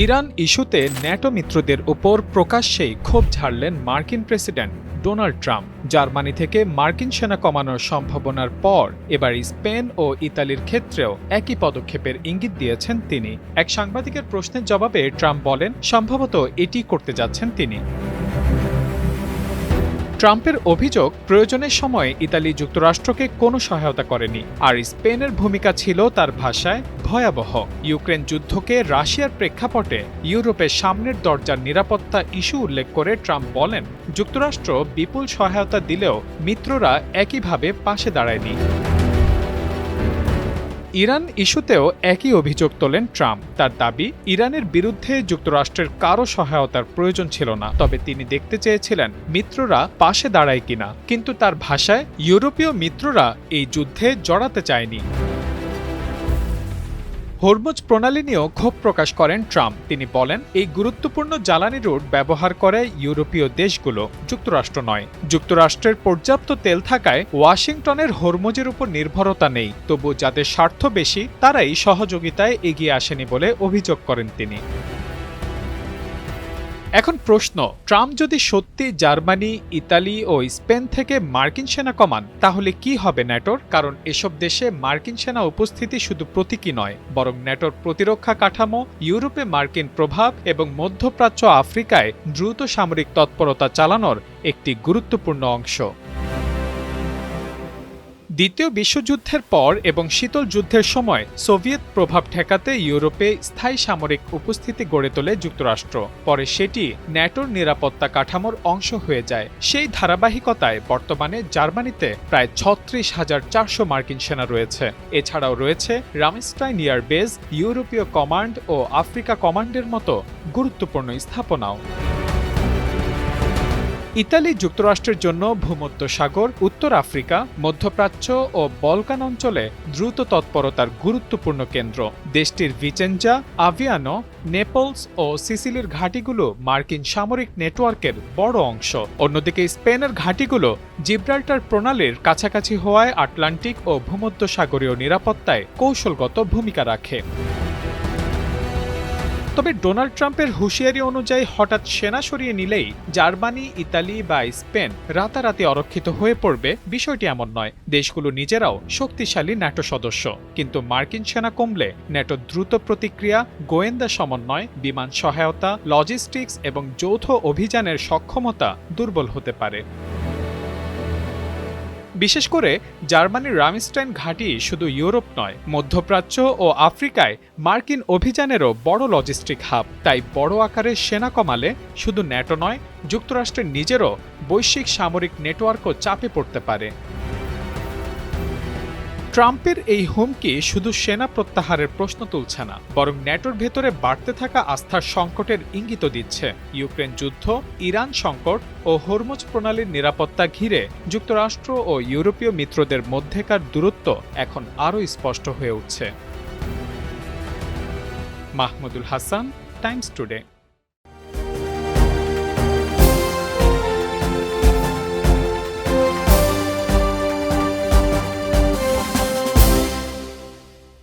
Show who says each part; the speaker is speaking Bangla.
Speaker 1: ইরান ইস্যুতে ন্যাটো মিত্রদের উপর প্রকাশ্যেই ক্ষোভ ঝাড়লেন মার্কিন প্রেসিডেন্ট ডোনাল্ড ট্রাম্প। জার্মানি থেকে মার্কিন সেনা কমানোর সম্ভাবনার পর এবার স্পেন ও ইতালির ক্ষেত্রেও একই পদক্ষেপের ইঙ্গিত দিয়েছেন তিনি। এক সাংবাদিকের প্রশ্নের জবাবে ট্রাম্প বলেন, সম্ভবত এটি করতে যাচ্ছেন তিনি। ট্রাম্পের অভিযোগ, প্রয়োজনের সময় ইতালি যুক্তরাষ্ট্রকে কোনো সহায়তা করেনি, আর স্পেনের ভূমিকা ছিল তার ভাষায় ভয়াবহ। ইউক্রেন যুদ্ধকে রাশিয়ার প্রেক্ষাপটে ইউরোপের সামনের দরজার নিরাপত্তা ইস্যু উল্লেখ করে ট্রাম্প বলেন, যুক্তরাষ্ট্র বিপুল সহায়তা দিলেও মিত্ররা একইভাবে পাশে দাঁড়ায়নি। ইরান ইস্যুতেও একই অভিযোগ তোলেন ট্রাম্প। তার দাবি, ইরানের বিরুদ্ধে যুক্তরাষ্ট্রের কারও সহায়তার প্রয়োজন ছিল না, তবে তিনি দেখতে চেয়েছিলেন মিত্ররা পাশে দাঁড়ায় কিনা। কিন্তু তার ভাষায়, ইউরোপীয় মিত্ররা এই যুদ্ধে জড়াতে চায়নি। হরমুজ প্রণালী নিয়েও ক্ষোভ প্রকাশ করেন ট্রাম্প। তিনি বলেন, এই গুরুত্বপূর্ণ জ্বালানি রুট ব্যবহার করে ইউরোপীয় দেশগুলো, যুক্তরাষ্ট্র নয়। যুক্তরাষ্ট্রের পর্যাপ্ত তেল থাকায় ওয়াশিংটনের হরমুজের উপর নির্ভরতা নেই। তবু যাদের স্বার্থ বেশি তারাই সহযোগিতায় এগিয়ে আসেনি বলে অভিযোগ করেন তিনি। এখন প্রশ্ন, ট্রাম্প যদি সত্যি জার্মানি, ইতালি ও স্পেন থেকে মার্কিন সেনা কমান, তাহলে কি হবে ন্যাটোর? কারণ এসব দেশে মার্কিন সেনা উপস্থিতি শুধু প্রতীকী নয়, বরং ন্যাটোর প্রতিরক্ষা কাঠামো, ইউরোপে মার্কিন প্রভাব এবং মধ্যপ্রাচ্য, আফ্রিকায় দ্রুত সামরিক তৎপরতা চালানোর একটি গুরুত্বপূর্ণ অংশ। দ্বিতীয় বিশ্বযুদ্ধের পর এবং শীতল যুদ্ধের সময় সোভিয়েত প্রভাব ঠেকাতে ইউরোপে স্থায়ী সামরিক উপস্থিতি গড়ে তোলে যুক্তরাষ্ট্র। পরে সেটি ন্যাটোর নিরাপত্তা কাঠামোর অংশ হয়ে যায়। সেই ধারাবাহিকতায় বর্তমানে জার্মানিতে প্রায় ৩৬,৪০০ মার্কিন সেনা রয়েছে। এছাড়াও রয়েছে রামস্টাইন এয়ার বেস, ইউরোপীয় কমান্ড ও আফ্রিকা কমান্ডের মতো গুরুত্বপূর্ণ স্থাপনাও। ইতালি যুক্তরাষ্ট্রের জন্য ভূমধ্যসাগর, উত্তর আফ্রিকা, মধ্যপ্রাচ্য ও বলকান অঞ্চলে দ্রুত তৎপরতার গুরুত্বপূর্ণ কেন্দ্র। দেশটির ভিচেঞ্জা, আভিয়ানো, নেপলস ও সিসিলির ঘাঁটিগুলো মার্কিন সামরিক নেটওয়ার্কের বড় অংশ। অন্যদিকে স্পেনের ঘাঁটিগুলো জিব্রাল্টার প্রণালীর কাছাকাছি হওয়ায় আটলান্টিক ও ভূমধ্যসাগরীয় নিরাপত্তায় কৌশলগত ভূমিকা রাখে। তবে ডোনাল্ড ট্রাম্পের হুঁশিয়ারি অনুযায়ী হঠাৎ সেনা সরিয়ে নিলেই জার্মানি, ইতালি বা স্পেন রাতারাতি অরক্ষিত হয়ে পড়বে, বিষয়টি এমন নয়। দেশগুলো নিজেরাও শক্তিশালী ন্যাটো সদস্য, কিন্তু মার্কিন সেনা কমলে ন্যাটো দ্রুত প্রতিক্রিয়া, গোয়েন্দা সমন্বয়, বিমান সহায়তা, লজিস্টিক্স এবং যৌথ অভিযানের সক্ষমতা দুর্বল হতে পারে। বিশেষ করে জার্মানির রামস্টাইন ঘাঁটি শুধু ইউরোপ নয়, মধ্যপ্রাচ্য ও আফ্রিকায় মার্কিন অভিযানেরও বড় লজিস্টিক হাব। তাই বড় আকারের সেনা কমালে শুধু ন্যাটো নয়, যুক্তরাষ্ট্রের নিজেরও বৈশ্বিক সামরিক নেটওয়ার্কও চাপে পড়তে পারে। ট্রাম্পের এই হুমকি শুধু সেনা প্রত্যাহারের প্রশ্ন তুলছে না, বরং ন্যাটোর ভেতরে বাড়তে থাকা আস্থার সংকটের ইঙ্গিত দিচ্ছে। ইউক্রেন যুদ্ধ, ইরান সংকট ও হরমুজ প্রণালীর নিরাপত্তা ঘিরে যুক্তরাষ্ট্র ও ইউরোপীয় মিত্রদের মধ্যেকার দূরত্ব এখন আরও স্পষ্ট হয়ে উঠছে। Mahmudul Hasan, Times today.